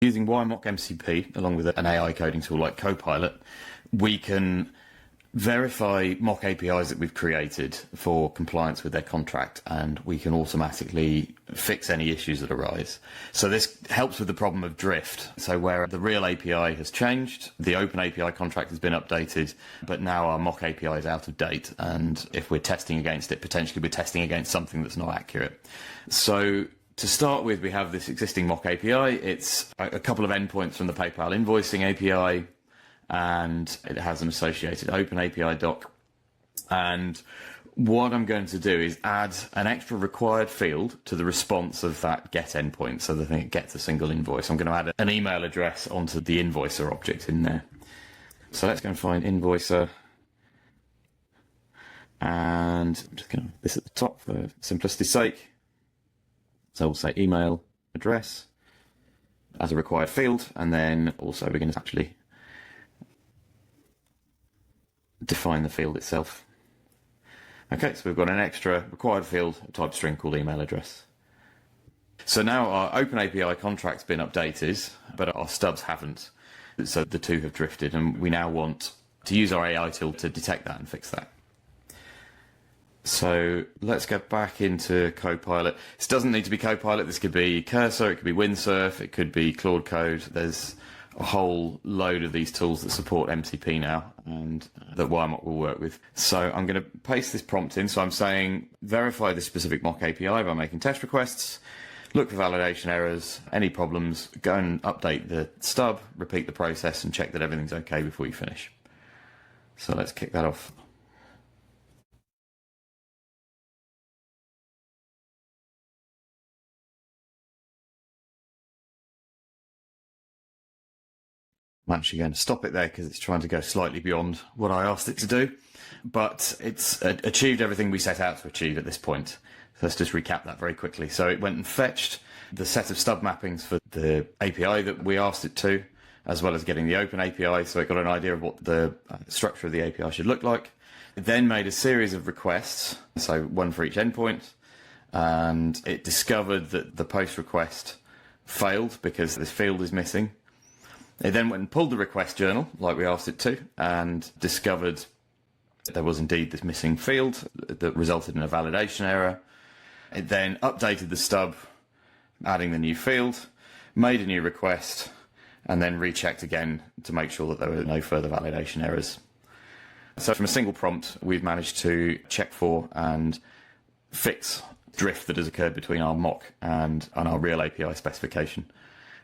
Using WireMock MCP, along with an AI coding tool like Copilot, we can verify mock APIs that we've created for compliance with their contract, and we can automatically fix any issues that arise. So this helps with the problem of drift. So where the real API has changed, the OpenAPI contract has been updated, but now our mock API is out of date. And if we're testing against it, potentially we're testing against something that's not accurate. So to start with, we have this existing mock API. It's a couple of endpoints from the PayPal invoicing API, and it has an associated OpenAPI doc. And what I'm going to do is add an extra required field to the response of that get endpoint, so that it gets a single invoice. I'm going to add an email address onto the invoicer object in there. So let's go and find invoicer. And I'm just going to put this at the top for simplicity's sake. So we'll say email address as a required field, and then also we're going to actually define the field itself. Okay, so we've got an extra required field, a type string called email address. So now our OpenAPI contract's been updated, but our stubs haven't. So the two have drifted, and we now want to use our AI tool to detect that and fix that. So let's go back into Copilot. This doesn't need to be Copilot. This could be Cursor, it could be Windsurf, it could be Claude Code. There's a whole load of these tools that support MCP now, and that WireMock will work with. So I'm going to paste this prompt in. So I'm saying verify this specific mock API by making test requests, look for validation errors, any problems, go and update the stub, repeat the process, and check that everything's okay before you finish. So let's kick that off. I'm actually going to stop it there because it's trying to go slightly beyond what I asked it to do, but it's achieved everything we set out to achieve at this point. So let's just recap that very quickly. So it went and fetched the set of stub mappings for the API that we asked it to, as well as getting the open API, so it got an idea of what the structure of the API should look like. It then made a series of requests, so one for each endpoint, and it discovered that the post request failed because this field is missing. It then went and pulled the request journal, like we asked it to, and discovered that there was indeed this missing field that resulted in a validation error. It then updated the stub, adding the new field, made a new request, and then rechecked again to make sure that there were no further validation errors. So from a single prompt, we've managed to check for and fix drift that has occurred between our mock and our real API specification.